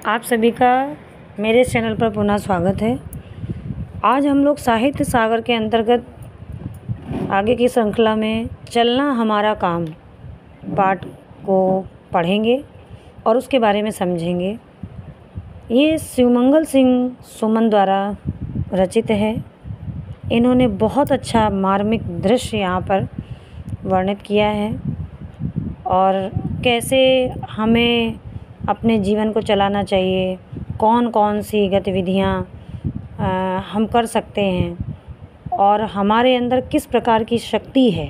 आप सभी का मेरे चैनल पर पुनः स्वागत है। आज हम लोग साहित्य सागर के अंतर्गत आगे की श्रृंखला में चलना हमारा काम पाठ को पढ़ेंगे और उसके बारे में समझेंगे। ये शिवमंगल सिंह सुमन द्वारा रचित है। इन्होंने बहुत अच्छा मार्मिक दृश्य यहाँ पर वर्णित किया है और कैसे हमें अपने जीवन को चलाना चाहिए, कौन कौन सी गतिविधियाँ हम कर सकते हैं और हमारे अंदर किस प्रकार की शक्ति है।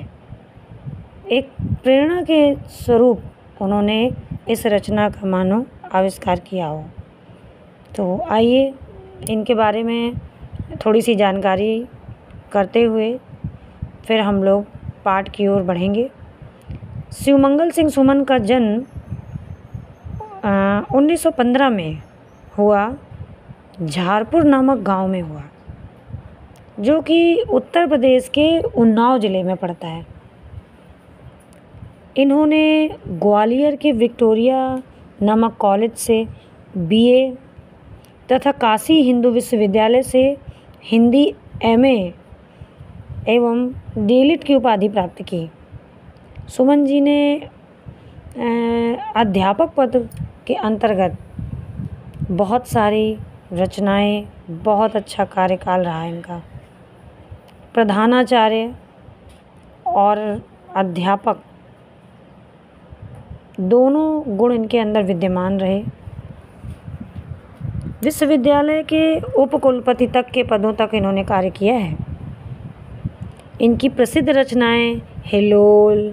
एक प्रेरणा के स्वरूप उन्होंने इस रचना का मानो आविष्कार किया हो। तो आइए इनके बारे में थोड़ी सी जानकारी करते हुए फिर हम लोग पाठ की ओर बढ़ेंगे। शिवमंगल सिंह सुमन का जन्म 1915 में हुआ, झारपुर नामक गांव में हुआ, जो कि उत्तर प्रदेश के उन्नाव ज़िले में पड़ता है। इन्होंने ग्वालियर के विक्टोरिया नामक कॉलेज से बीए तथा काशी हिंदू विश्वविद्यालय से हिंदी एमए एवं डीलिट की उपाधि प्राप्त की। सुमन जी ने अध्यापक पद के अंतर्गत बहुत सारी रचनाएं, बहुत अच्छा कार्यकाल रहा इनका। प्रधानाचार्य और अध्यापक दोनों गुण इनके अंदर विद्यमान रहे। विश्वविद्यालय के उपकुलपति तक के पदों तक इन्होंने कार्य किया है। इनकी प्रसिद्ध रचनाएं हिलोल,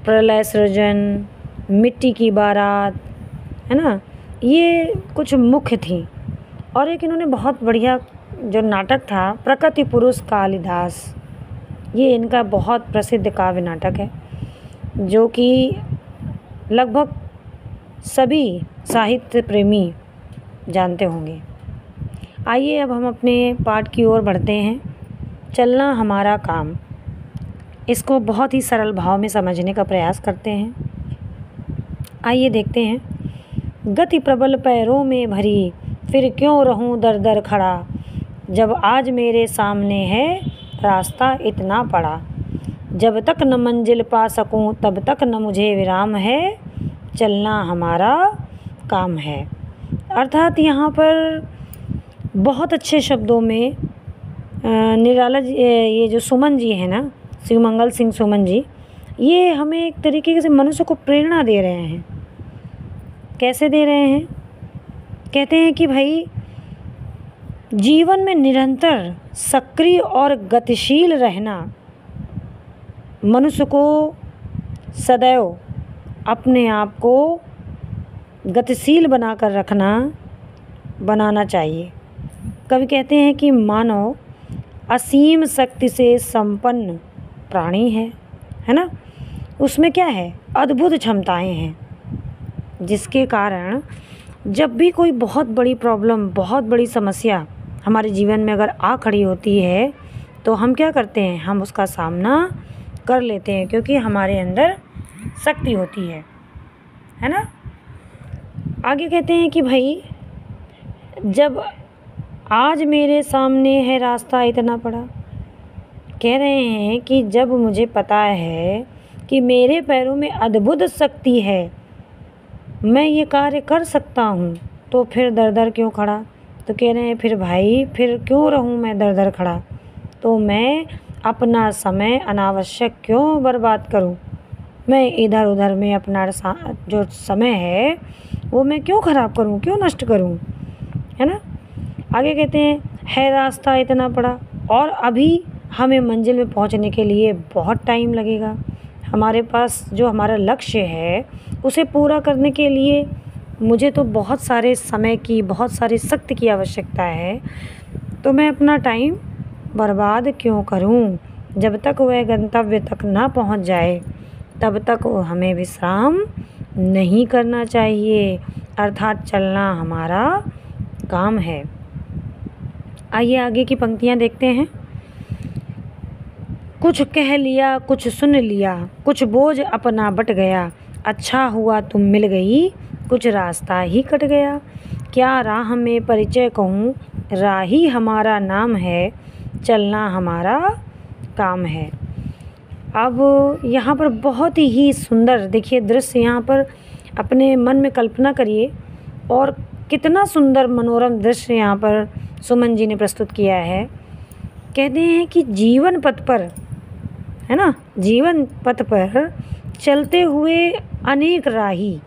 प्रलय सृजन, मिट्टी की बारात, है ना, ये कुछ मुख्य थी। और एक इन्होंने बहुत बढ़िया जो नाटक था प्रकृति पुरुष कालिदास, ये इनका बहुत प्रसिद्ध काव्य नाटक है जो कि लगभग सभी साहित्य प्रेमी जानते होंगे। आइए अब हम अपने पाठ की ओर बढ़ते हैं। चलना हमारा काम, इसको बहुत ही सरल भाव में समझने का प्रयास करते हैं। आइए देखते हैं। गति प्रबल पैरों में भरी, फिर क्यों रहूं दर दर खड़ा, जब आज मेरे सामने है रास्ता इतना पड़ा, जब तक न मंजिल पा सकूं तब तक न मुझे विराम है, चलना हमारा काम है। अर्थात यहाँ पर बहुत अच्छे शब्दों में निराला ये जो सुमन जी है ना, शिवमंगल सिंह सुमन जी, ये हमें एक तरीके से मनुष्य को प्रेरणा दे रहे हैं। कैसे दे रहे हैं? कहते हैं कि भाई जीवन में निरंतर सक्रिय और गतिशील रहना, मनुष्य को सदैव अपने आप को गतिशील बनाकर बनाना चाहिए। कवि कहते हैं कि मानव असीम शक्ति से संपन्न प्राणी है ना, उसमें क्या है, अद्भुत क्षमताएं हैं, जिसके कारण जब भी कोई बहुत बड़ी प्रॉब्लम, बहुत बड़ी समस्या हमारे जीवन में अगर आ खड़ी होती है तो हम क्या करते हैं, हम उसका सामना कर लेते हैं, क्योंकि हमारे अंदर शक्ति होती है ना। आगे कहते हैं कि भाई जब आज मेरे सामने है रास्ता इतना पड़ा, कह रहे हैं कि जब मुझे पता है कि मेरे पैरों में अद्भुत शक्ति है, मैं ये कार्य कर सकता हूँ, तो फिर दर दर क्यों खड़ा। तो कह रहे हैं फिर भाई फिर क्यों रहूँ मैं दर दर खड़ा, तो मैं अपना समय अनावश्यक क्यों बर्बाद करूँ, मैं इधर उधर में अपना जो समय है वो मैं क्यों ख़राब करूँ, क्यों नष्ट करूँ, है ना। आगे कहते हैं है रास्ता इतना पड़ा, और अभी हमें मंजिल में पहुंचने के लिए बहुत टाइम लगेगा। हमारे पास जो हमारा लक्ष्य है उसे पूरा करने के लिए मुझे तो बहुत सारे समय की, बहुत सारी शक्ति की आवश्यकता है, तो मैं अपना टाइम बर्बाद क्यों करूं। जब तक वह गंतव्य तक ना पहुंच जाए तब तक हमें विश्राम नहीं करना चाहिए, अर्थात चलना हमारा काम है। आइए आगे की पंक्तियां देखते हैं। कुछ कह लिया कुछ सुन लिया, कुछ बोझ अपना बट गया, अच्छा हुआ तुम मिल गई, कुछ रास्ता ही कट गया। क्या राह में परिचय कहूँ, राही हमारा नाम है, चलना हमारा काम है। अब यहाँ पर बहुत ही सुंदर देखिए दृश्य, यहाँ पर अपने मन में कल्पना करिए और कितना सुंदर मनोरम दृश्य यहाँ पर सुमन जी ने प्रस्तुत किया है। कहते हैं कि जीवन पथ पर, है ना, जीवन पथ पर चलते हुए अनेक राही।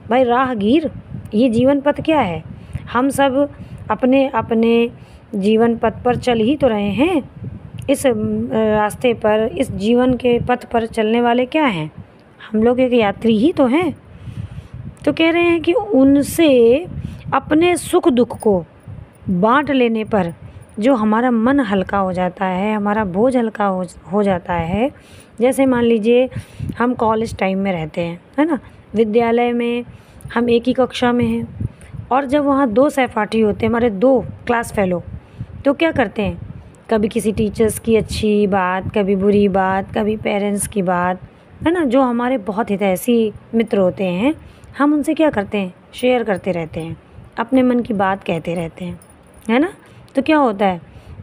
भाई राहगीर, ये जीवन पथ क्या है? हम सब अपने अपने जीवन पथ पर चल ही तो रहे हैं। इस रास्ते पर, इस जीवन के पथ पर चलने वाले क्या हैं? हम लोग एक यात्री ही तो हैं। तो कह रहे हैं कि उनसे अपने सुख दुख को बांट लेने पर जो हमारा मन हल्का हो जाता है, हमारा बोझ हल्का हो जाता है। जैसे मान लीजिए हम कॉलेज टाइम में रहते हैं, है ना, विद्यालय में हम एक ही कक्षा में हैं और जब वहाँ 2 सहपाठी होते हैं, हमारे 2 क्लास फेलो, तो क्या करते हैं, कभी किसी टीचर्स की अच्छी बात, कभी बुरी बात, कभी पेरेंट्स की बात, है ना, जो हमारे बहुत हितैषी मित्र होते हैं, हम उनसे क्या करते हैं, शेयर करते रहते हैं, अपने मन की बात कहते रहते हैं, है ना। तो क्या होता है,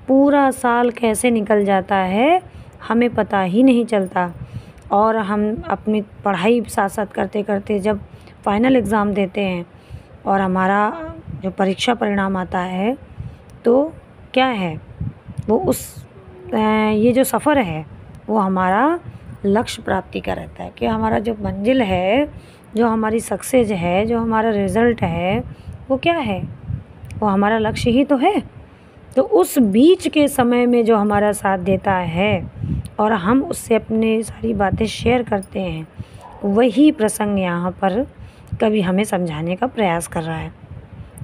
पूरा साल कैसे निकल जाता है हमें पता ही नहीं चलता। और हम अपनी पढ़ाई साथ साथ करते करते जब फाइनल एग्ज़ाम देते हैं और हमारा जो परीक्षा परिणाम आता है, तो क्या है वो ये जो सफ़र है वो हमारा लक्ष्य प्राप्ति का रहता है, कि हमारा जो मंजिल है, जो हमारी सक्सेस है, जो हमारा रिज़ल्ट है, वो क्या है, वो हमारा लक्ष्य ही तो है। तो उस बीच के समय में जो हमारा साथ देता है और हम उससे अपनी सारी बातें शेयर करते हैं, वही प्रसंग यहाँ पर कवि हमें समझाने का प्रयास कर रहा है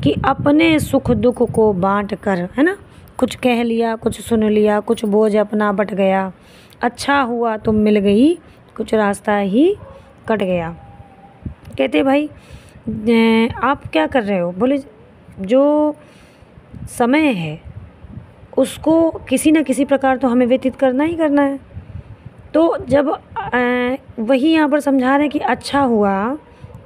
कि अपने सुख दुख को बांट कर, है ना, कुछ कह लिया, कुछ सुन लिया, कुछ बोझ अपना बट गया, अच्छा हुआ तुम मिल गई, कुछ रास्ता ही कट गया। कहते भाई आप क्या कर रहे हो? बोले जो समय है उसको किसी न किसी प्रकार तो हमें व्यतीत करना ही करना है। तो जब वही यहाँ पर समझा रहे हैं कि अच्छा हुआ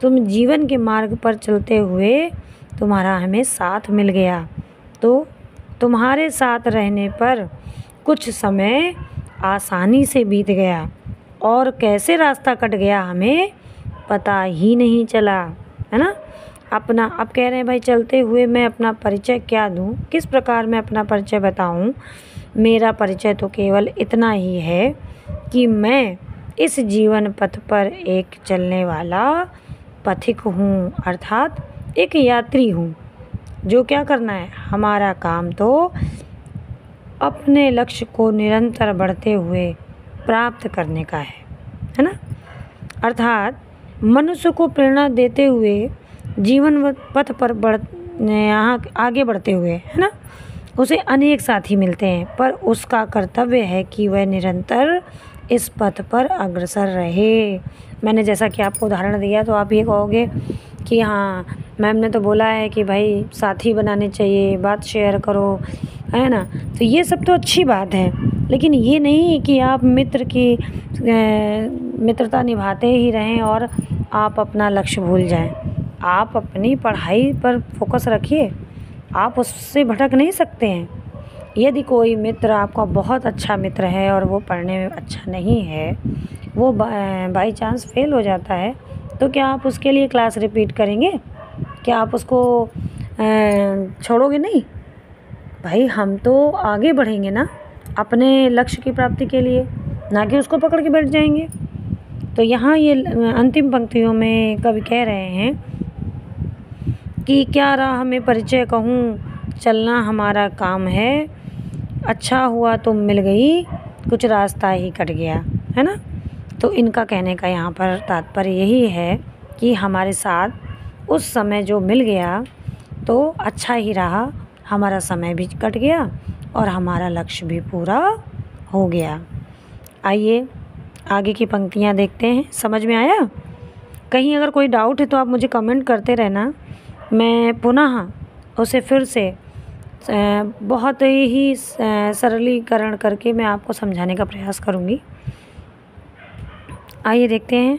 तुम जीवन के मार्ग पर चलते हुए तुम्हारा हमें साथ मिल गया, तो तुम्हारे साथ रहने पर कुछ समय आसानी से बीत गया और कैसे रास्ता कट गया हमें पता ही नहीं चला, है ना। अपना अब कह रहे हैं भाई चलते हुए मैं अपना परिचय क्या दूँ, किस प्रकार मैं अपना परिचय बताऊँ। मेरा परिचय तो केवल इतना ही है कि मैं इस जीवन पथ पर एक चलने वाला पथिक हूँ, अर्थात एक यात्री हूँ। जो क्या करना है, हमारा काम तो अपने लक्ष्य को निरंतर बढ़ते हुए प्राप्त करने का है ना। अर्थात मनुष्य को प्रेरणा देते हुए जीवन पथ पर यहाँ आगे बढ़ते हुए, है ना, उसे अनेक साथी मिलते हैं, पर उसका कर्तव्य है कि वह निरंतर इस पथ पर अग्रसर रहे। मैंने जैसा कि आपको उदाहरण दिया, तो आप ये कहोगे कि हाँ मैम ने तो बोला है कि भाई साथी बनाने चाहिए, बात शेयर करो, है ना। तो ये सब तो अच्छी बात है, लेकिन ये नहीं कि आप मित्रता निभाते ही रहें और आप अपना लक्ष्य भूल जाएं। आप अपनी पढ़ाई पर फोकस रखिए, आप उससे भटक नहीं सकते हैं। यदि कोई मित्र आपका बहुत अच्छा मित्र है और वो पढ़ने में अच्छा नहीं है, वो बाई चांस फेल हो जाता है, तो क्या आप उसके लिए क्लास रिपीट करेंगे? क्या आप उसको छोड़ोगे नहीं? भाई हम तो आगे बढ़ेंगे ना अपने लक्ष्य की प्राप्ति के लिए, ना कि उसको पकड़ के बैठ जाएंगे। तो यहाँ ये अंतिम पंक्तियों में कवि कह रहे हैं कि क्या राह में परिचय कहूँ, चलना हमारा काम है, अच्छा हुआ तुम मिल गई, कुछ रास्ता ही कट गया, है ना। तो इनका कहने का यहाँ पर तात्पर्य यही है कि हमारे साथ उस समय जो मिल गया तो अच्छा ही रहा, हमारा समय भी कट गया और हमारा लक्ष्य भी पूरा हो गया। आइए आगे की पंक्तियाँ देखते हैं, समझ में आया? कहीं अगर कोई डाउट है तो आप मुझे कमेंट करते रहना, मैं पुनः उसे फिर से बहुत ही सरलीकरण करके मैं आपको समझाने का प्रयास करूँगी। आइए देखते हैं।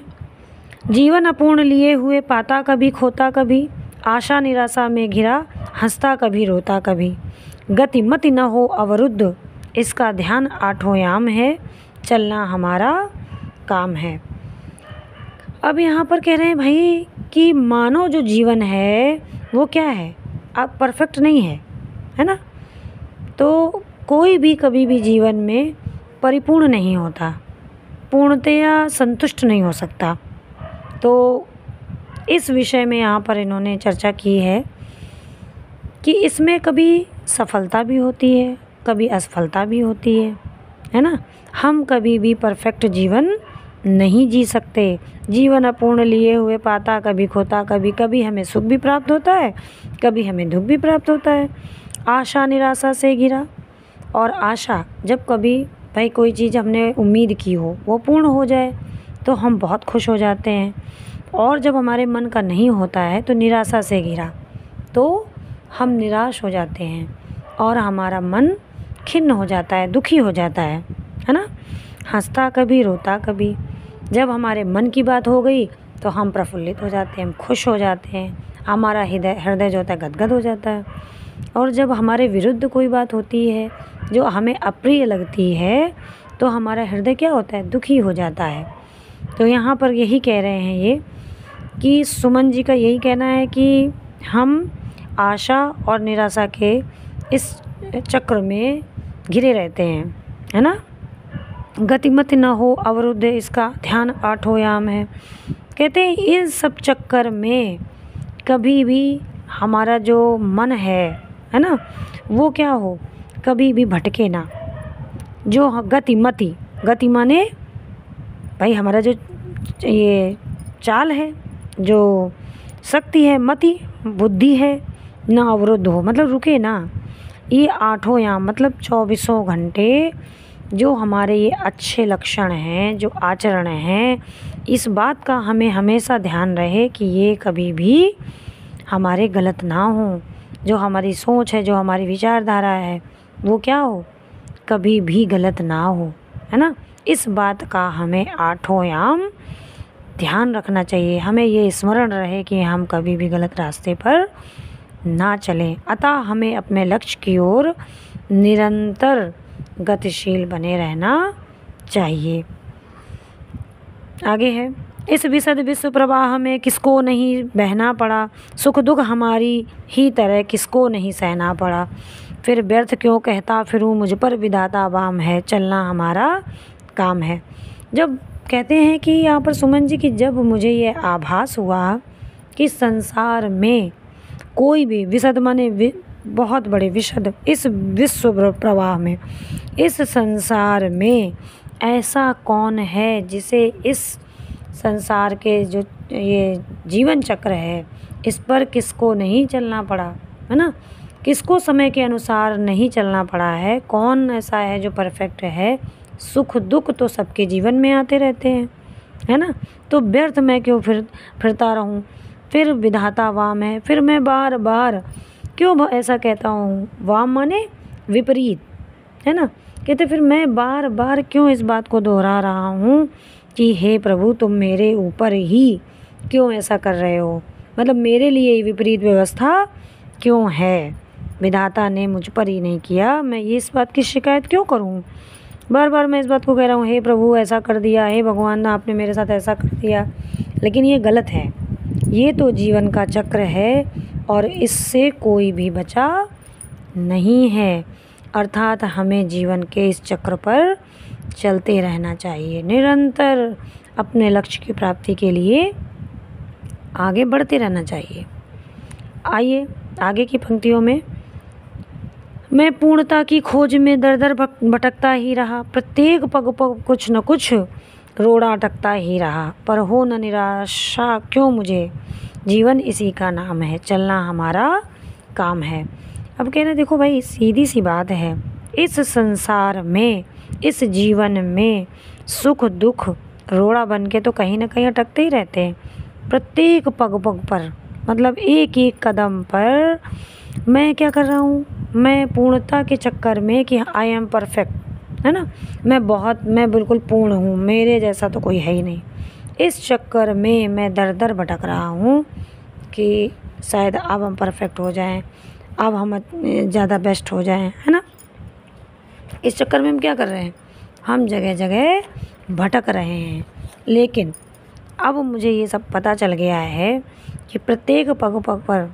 जीवन अपूर्ण लिए हुए पाता कभी खोता कभी, आशा निराशा में घिरा, हंसता कभी रोता कभी, गति मति न हो अवरुद्ध, इसका ध्यान आठों याम है, चलना हमारा काम है। अब यहाँ पर कह रहे हैं भाई कि मानव जो जीवन है वो क्या है, अब परफेक्ट नहीं है ना। तो कोई भी कभी भी जीवन में परिपूर्ण नहीं होता, पूर्णतया संतुष्ट नहीं हो सकता। तो इस विषय में यहाँ पर इन्होंने चर्चा की है कि इसमें कभी सफलता भी होती है, कभी असफलता भी होती है ना। हम कभी भी परफेक्ट जीवन नहीं जी सकते। जीवन अपूर्ण लिए हुए पाता कभी खोता, कभी कभी हमें सुख भी प्राप्त होता है, कभी हमें दुख भी प्राप्त होता है। आशा निराशा से घिरा, और आशा जब कभी भाई कोई चीज़ हमने उम्मीद की हो वो पूर्ण हो जाए तो हम बहुत खुश हो जाते हैं, और जब हमारे मन का नहीं होता है तो निराशा से घिरा तो हम निराश हो जाते हैं और हमारा मन खिन्न हो जाता है, दुखी हो जाता है ना। हंसता कभी रोता कभी, जब हमारे मन की बात हो गई तो हम प्रफुल्लित हो जाते हैं, हम खुश हो जाते हैं, हमारा हृदय जो होता है गदगद हो जाता है। और जब हमारे विरुद्ध कोई बात होती है जो हमें अप्रिय लगती है तो हमारा हृदय क्या होता है, दुखी हो जाता है। तो यहाँ पर यही कह रहे हैं ये कि सुमन जी का यही कहना है कि हम आशा और निराशा के इस चक्र में घिरे रहते हैं, है ना। गतिमति न हो अवरुद्ध, इसका ध्यान आठों याम है। कहते हैं इस सब चक्कर में कभी भी हमारा जो मन है ना, वो क्या हो, कभी भी भटके ना। जो गतिमति, गति माने भाई हमारा जो ये चाल है, जो शक्ति है, मति बुद्धि है, ना अवरुद्ध हो मतलब रुके ना। ये आठों याम मतलब 24 घंटे जो हमारे ये अच्छे लक्षण हैं, जो आचरण हैं, इस बात का हमें हमेशा ध्यान रहे कि ये कभी भी हमारे गलत ना हो। जो हमारी सोच है, जो हमारी विचारधारा है, वो क्या हो, कभी भी गलत ना हो, है ना। इस बात का हमें आठों याम ध्यान रखना चाहिए। हमें ये स्मरण रहे कि हम कभी भी गलत रास्ते पर ना चलें। अतः हमें अपने लक्ष्य की ओर निरंतर गतिशील बने रहना चाहिए। आगे है, इस विशद विश्व प्रवाह में किसको नहीं बहना पड़ा, सुख दुख हमारी ही तरह किसको नहीं सहना पड़ा, फिर व्यर्थ क्यों कहता फिरूं मुझ पर विधाता वाम है, चलना हमारा काम है। जब कहते हैं कि यहाँ पर सुमन जी कि जब मुझे ये आभास हुआ कि संसार में कोई भी विशद माने बहुत बड़े विशद, इस विश्व प्रवाह में, इस संसार में ऐसा कौन है जिसे इस संसार के जो ये जीवन चक्र है इस पर किसको नहीं चलना पड़ा, है ना। किसको समय के अनुसार नहीं चलना पड़ा है, कौन ऐसा है जो परफेक्ट है। सुख दुख तो सबके जीवन में आते रहते हैं, है ना। तो व्यर्थ मैं क्यों फिरता रहूं, फिर विधाता वाम है, फिर मैं बार बार क्यों ऐसा कहता हूँ, वाम माने विपरीत, है ना। कहते फिर मैं बार बार क्यों इस बात को दोहरा रहा हूँ कि हे प्रभु तुम मेरे ऊपर ही क्यों ऐसा कर रहे हो, मतलब मेरे लिए विपरीत व्यवस्था क्यों है, विधाता ने मुझ पर ही नहीं किया, मैं ये इस बात की शिकायत क्यों करूँ। बार बार मैं इस बात को कह रहा हूँ, हे प्रभु ऐसा कर दिया, हे भगवान आपने मेरे साथ ऐसा कर दिया, लेकिन ये गलत है। ये तो जीवन का चक्र है और इससे कोई भी बचा नहीं है। अर्थात हमें जीवन के इस चक्र पर चलते रहना चाहिए, निरंतर अपने लक्ष्य की प्राप्ति के लिए आगे बढ़ते रहना चाहिए। आइए आगे की पंक्तियों में, मैं पूर्णता की खोज में दर दर भटकता ही रहा, प्रत्येक पग पग कुछ न कुछ रोड़ा अटकता ही रहा, पर हो न निराशा क्यों मुझे, जीवन इसी का नाम है, चलना हमारा काम है। अब कह रहे देखो भाई सीधी सी बात है, इस संसार में, इस जीवन में सुख दुख रोड़ा बन के तो कहीं ना कहीं अटकते ही रहते हैं। प्रत्येक पग पग पर मतलब एक एक कदम पर मैं क्या कर रहा हूँ, मैं पूर्णता के चक्कर में कि आई एम परफेक्ट, है ना, मैं बिल्कुल पूर्ण हूँ, मेरे जैसा तो कोई है ही नहीं। इस चक्कर में मैं दर दर भटक रहा हूँ कि शायद अब हम परफेक्ट हो जाएं, अब हम ज़्यादा बेस्ट हो जाएं, है ना। इस चक्कर में हम क्या कर रहे हैं, हम जगह जगह भटक रहे हैं। लेकिन अब मुझे ये सब पता चल गया है कि प्रत्येक पग पग पर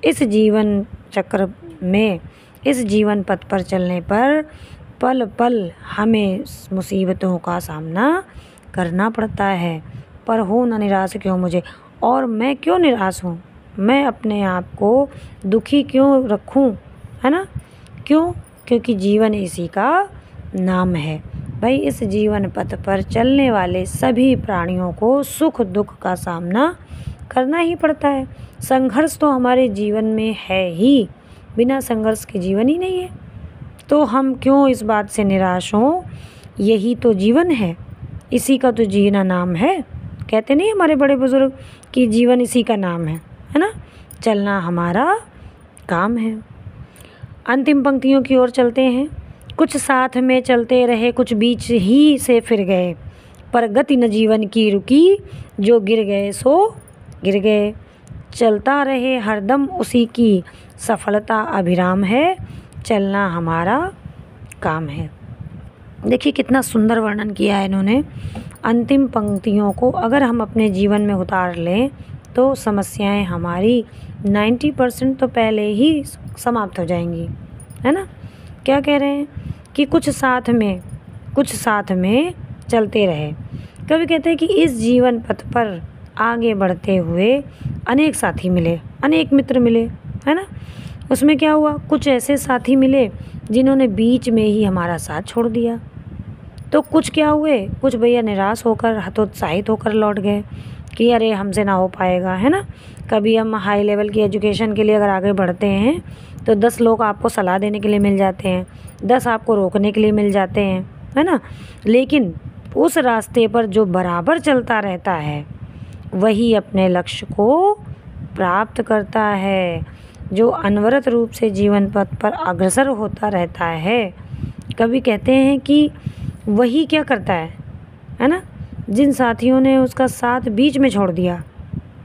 इस जीवन चक्र में, इस जीवन पथ पर चलने पर पल पल हमें मुसीबतों का सामना करना पड़ता है। पर हो न निराश क्यों मुझे, और मैं क्यों निराश हूँ, मैं अपने आप को दुखी क्यों रखूँ, है ना। क्यों, क्योंकि जीवन इसी का नाम है। भाई इस जीवन पथ पर चलने वाले सभी प्राणियों को सुख दुख का सामना करना ही पड़ता है। संघर्ष तो हमारे जीवन में है ही, बिना संघर्ष के जीवन ही नहीं है। तो हम क्यों इस बात से निराश हों, यही तो जीवन है, इसी का तो जीना नाम है। कहते नहीं हमारे बड़े बुजुर्ग कि जीवन इसी का नाम है ना। चलना हमारा काम है। अंतिम पंक्तियों की ओर चलते हैं। कुछ साथ में चलते रहे, कुछ बीच ही से फिर गए, पर गति न जीवन की रुकी, जो गिर गए सो गिर गए। चलता रहे हरदम उसी की सफलता अभिराम है, चलना हमारा काम है। देखिए कितना सुंदर वर्णन किया है इन्होंने। अंतिम पंक्तियों को अगर हम अपने जीवन में उतार लें तो समस्याएं हमारी 90% तो पहले ही समाप्त हो जाएंगी, है ना। क्या कह रहे हैं कि कुछ साथ में चलते रहे। कभी कहते हैं कि इस जीवन पथ पर आगे बढ़ते हुए अनेक साथी मिले, अनेक मित्र मिले, है ना। उसमें क्या हुआ, कुछ ऐसे साथी मिले जिन्होंने बीच में ही हमारा साथ छोड़ दिया। तो कुछ क्या हुए, कुछ भैया निराश होकर, हतोत्साहित होकर लौट गए कि अरे हमसे ना हो पाएगा, है ना। कभी हम हाई लेवल की एजुकेशन के लिए अगर आगे बढ़ते हैं तो 10 लोग आपको सलाह देने के लिए मिल जाते हैं, 10 आपको रोकने के लिए मिल जाते हैं, है ना। लेकिन उस रास्ते पर जो बराबर चलता रहता है वही अपने लक्ष्य को प्राप्त करता है। जो अनवरत रूप से जीवन पथ पर अग्रसर होता रहता है, कभी कहते हैं कि वही क्या करता है ना। जिन साथियों ने उसका साथ बीच में छोड़ दिया,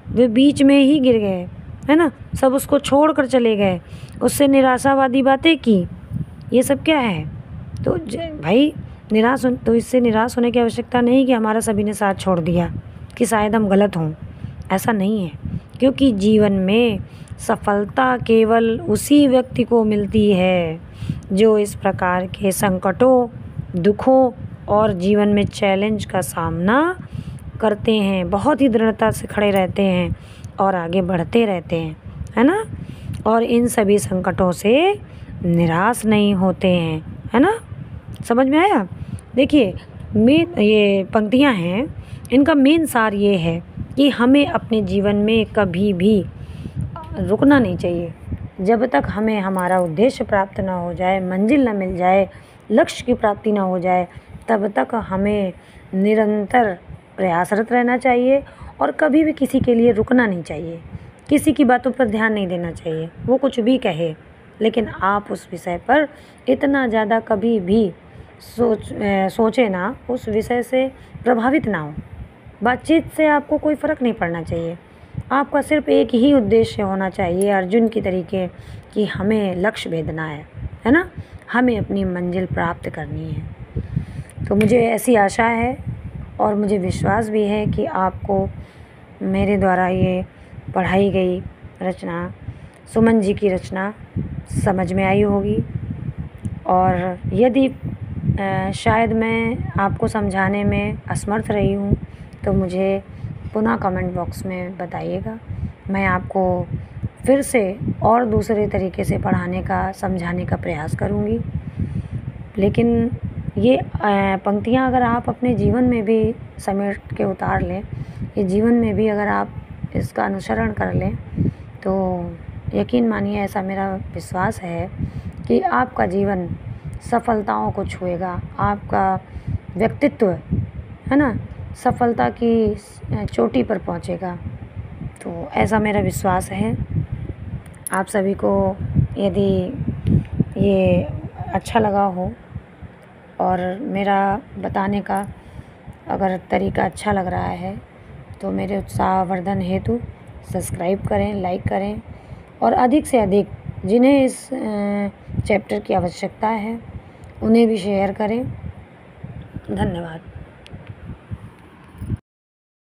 वे बीच में ही गिर गए, है ना। सब उसको छोड़ कर चले गए, उससे निराशावादी बातें की, ये सब क्या है। तो भाई तो इससे निराश होने की आवश्यकता नहीं कि हमारा सभी ने साथ छोड़ दिया कि शायद हम गलत हों, ऐसा नहीं है। क्योंकि जीवन में सफलता केवल उसी व्यक्ति को मिलती है जो इस प्रकार के संकटों, दुखों और जीवन में चैलेंज का सामना करते हैं, बहुत ही दृढ़ता से खड़े रहते हैं और आगे बढ़ते रहते हैं, है ना। और इन सभी संकटों से निराश नहीं होते हैं, है ना। समझ में आया। देखिए ये पंक्तियां हैं, इनका मेन सार ये है कि हमें अपने जीवन में कभी भी रुकना नहीं चाहिए। जब तक हमें हमारा उद्देश्य प्राप्त ना हो जाए, मंजिल ना मिल जाए, लक्ष्य की प्राप्ति ना हो जाए, तब तक हमें निरंतर प्रयासरत रहना चाहिए और कभी भी किसी के लिए रुकना नहीं चाहिए। किसी की बातों पर ध्यान नहीं देना चाहिए, वो कुछ भी कहे, लेकिन आप उस विषय पर इतना ज़्यादा कभी भी सोचे ना, उस विषय से प्रभावित ना हो। बातचीत से आपको कोई फ़र्क नहीं पड़ना चाहिए। आपका सिर्फ एक ही उद्देश्य होना चाहिए, अर्जुन की तरीके, कि हमें लक्ष्य भेदना है ना, हमें अपनी मंजिल प्राप्त करनी है। तो मुझे ऐसी आशा है और मुझे विश्वास भी है कि आपको मेरे द्वारा ये पढ़ाई गई रचना, सुमन जी की रचना, समझ में आई होगी। और यदि शायद मैं आपको समझाने में असमर्थ रही हूँ तो मुझे पुनः कमेंट बॉक्स में बताइएगा। मैं आपको फिर से और दूसरे तरीके से पढ़ाने का, समझाने का प्रयास करूँगी। लेकिन ये पंक्तियाँ अगर आप अपने जीवन में भी समेट के उतार लें, ये जीवन में भी अगर आप इसका अनुसरण कर लें, तो यकीन मानिए, ऐसा मेरा विश्वास है कि आपका जीवन सफलताओं को छुएगा, आपका व्यक्तित्व, है ना, सफलता की चोटी पर पहुंचेगा। तो ऐसा मेरा विश्वास है। आप सभी को यदि ये अच्छा लगा हो और मेरा बताने का अगर तरीका अच्छा लग रहा है तो मेरे उत्साहवर्धन हेतु सब्सक्राइब करें, लाइक करें और अधिक से अधिक जिन्हें इस चैप्टर की आवश्यकता है उन्हें भी शेयर करें। धन्यवाद।